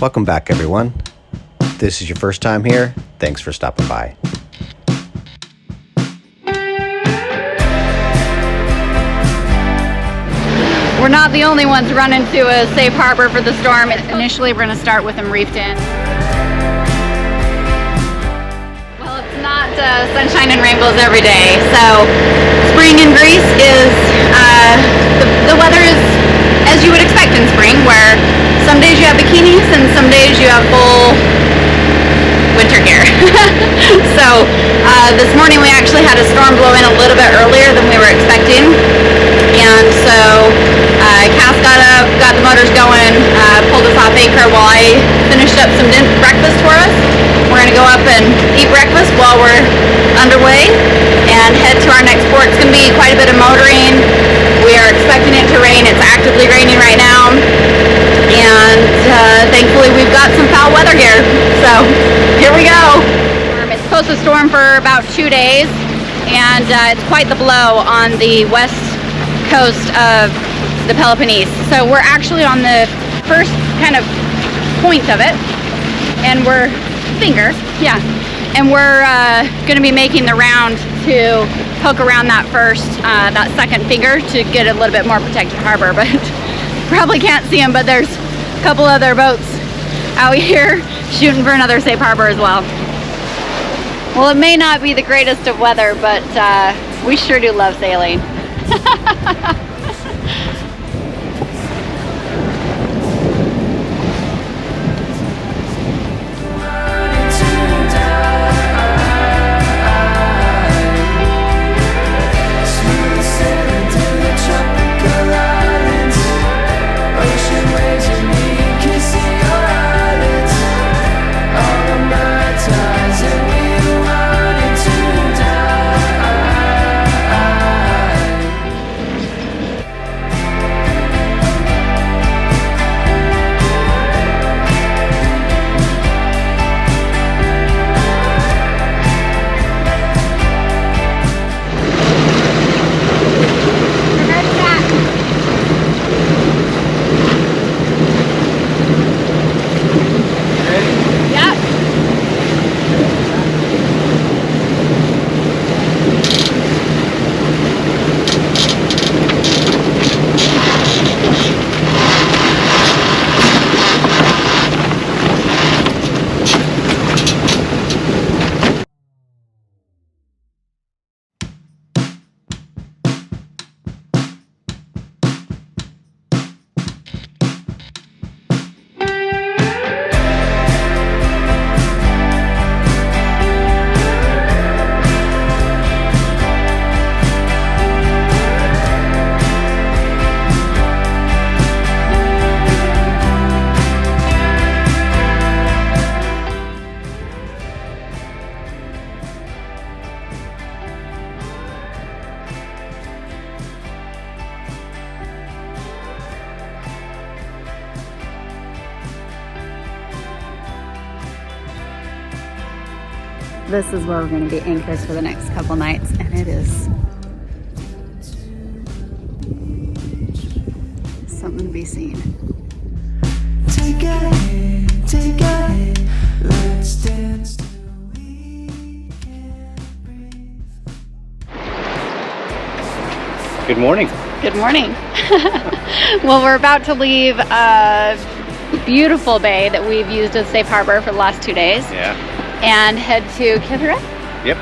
Welcome back, everyone. If this is your first time here, thanks for stopping by. We're not the only ones running to a safe harbor for the storm. Initially, we're going to start with them reefed in. Well, it's not sunshine and rainbows every day. So spring in Greece is, the weather is as you would expect in spring, where some days you have bikinis and some days you have full winter gear. So this morning we actually had a storm blow in a little bit earlier than we were expecting. And so Cass got up, got the motors going, pulled us off anchor while I finished up some breakfast for us. We're going to go up and eat breakfast while we're underway and head to our next port. It's going to be quite a bit of motoring. We are expecting it to rain. It's actively raining right now. And thankfully we've got some foul weather here. So here we go. It's supposed to storm for about 2 days, and it's quite the blow on the west coast of the Peloponnese. So we're actually on the first kind of point of it, and we're and we're going to be making the round to poke around that that second finger to get a little bit more protected harbor. But probably can't see them, but there's a couple other boats out here shooting for another safe harbor as well. Well, it may not be the greatest of weather, but we sure do love sailing. This is where we're going to be anchors for the next couple nights, and it is something to be seen. Take a hit, let's dance till we can't breathe. Good morning. Good morning. Well, we're about to leave a beautiful bay that we've used as safe harbor for the last 2 days. Yeah. And head to Kithera. Yep.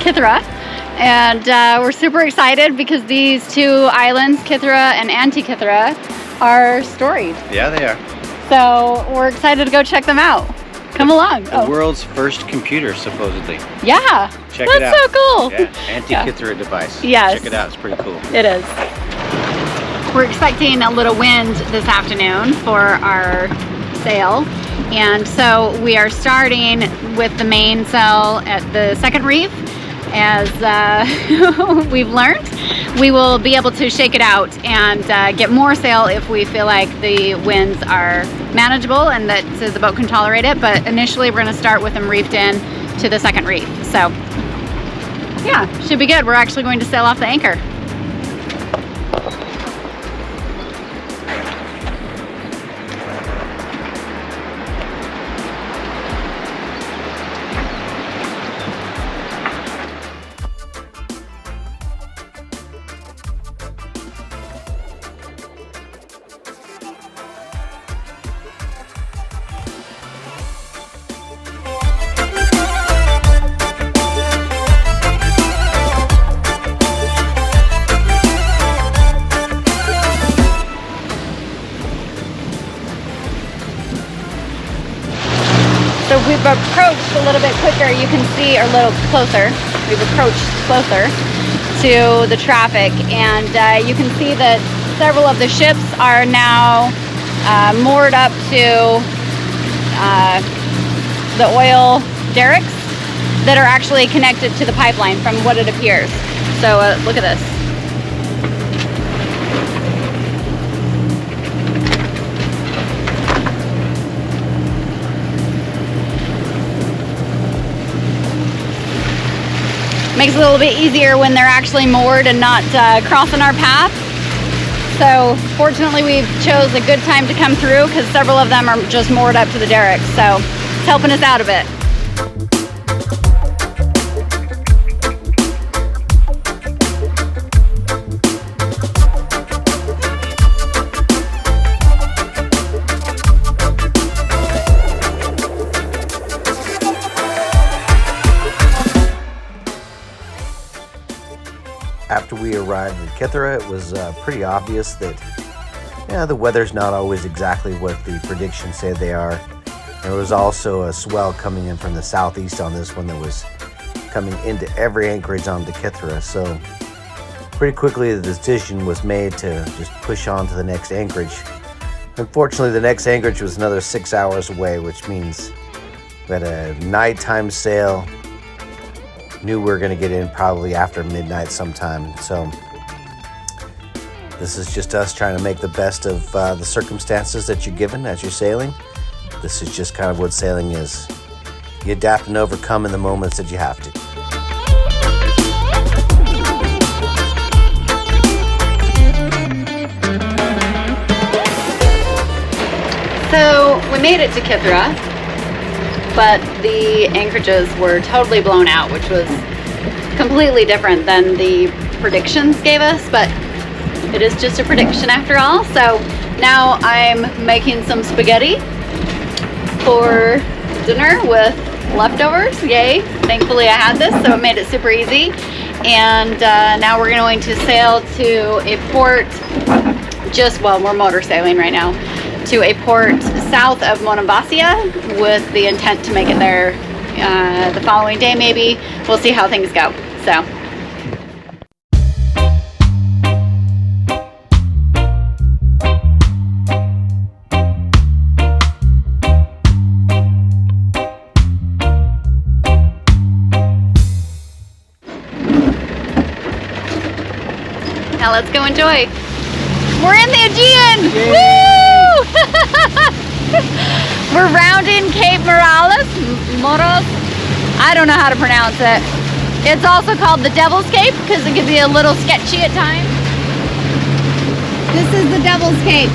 Kithera. And we're super excited because these two islands, Kithera and Anti-Kithera, are storied. Yeah, they are. So we're excited to go check them out. Come along. The world's first computer, supposedly. Yeah. Check it out. That's so cool. Yeah, Anti-Kithera device. Yes. Check it out. It's pretty cool. It is. We're expecting a little wind this afternoon for our sail. And so we are starting with the mainsail at the second reef. As we've learned, we will be able to shake it out and get more sail if we feel like the winds are manageable and that the boat can tolerate it. But initially we're going to start with them reefed in to the second reef. So yeah, should be good. We're actually going to sail off the anchor. So we've approached a little bit quicker, you can see, or a little closer. We've approached closer to the traffic, and you can see that several of the ships are now moored up to the oil derricks that are actually connected to the pipeline from what it appears. So look at this. Makes it a little bit easier when they're actually moored and not crossing our path. So fortunately we chose a good time to come through because several of them are just moored up to the derrick. So it's helping us out a bit. After we arrived in Kithera, it was pretty obvious that the weather's not always exactly what the predictions say they are. There was also a swell coming in from the southeast on this one that was coming into every anchorage onto Kithera. So pretty quickly the decision was made to just push on to the next anchorage. Unfortunately, the next anchorage was another 6 hours away, which means we had a nighttime sail. Knew we were going to get in probably after midnight sometime. So this is just us trying to make the best of the circumstances that you're given as you're sailing. This is just kind of what sailing is. You adapt and overcome in the moments that you have to. So we made it to Kithera, but the anchorages were totally blown out, which was completely different than the predictions gave us, but it is just a prediction after all. So now I'm making some spaghetti for dinner with leftovers. Yay. Thankfully I had this, so it made it super easy. And now we're going to sail to a port we're motor sailing right now, to a port south of Monemvasia with the intent to make it there the following day maybe. We'll see how things go. So. Now let's go enjoy. We're in the Aegean! Yay. Woo! We're rounding Cape Maleas. I don't know how to pronounce it. It's also called the Devil's Cape because it can be a little sketchy at times. This is the Devil's Cape.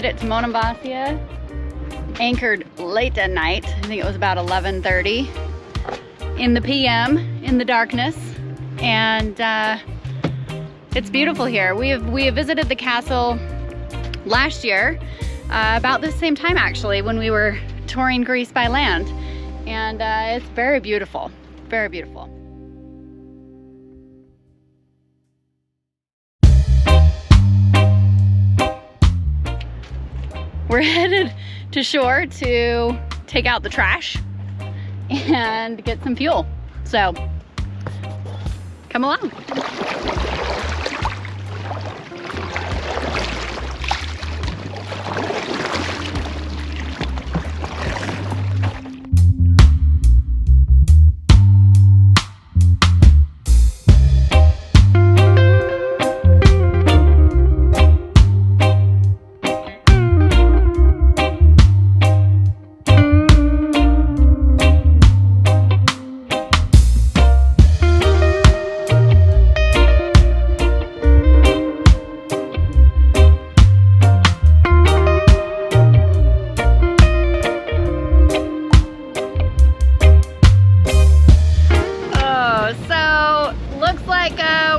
To Monemvasia, anchored late at night. I think it was about 11:30 in the PM in the darkness, and it's beautiful here. We have visited the castle last year about the same time actually, when we were touring Greece by land, and it's very beautiful, very beautiful. We're headed to shore to take out the trash and get some fuel. So, Come along.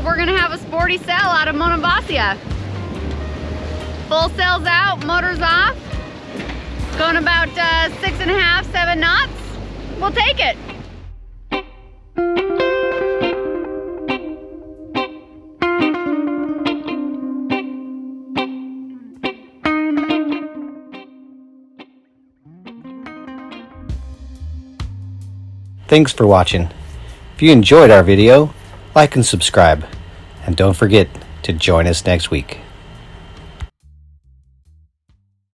We're gonna have a sporty sail out of Monemvasia. Full sails out, motors off. Going about 6.5, 7 knots. We'll take it. Thanks for watching. If you enjoyed our video, like and subscribe. And don't forget to join us next week.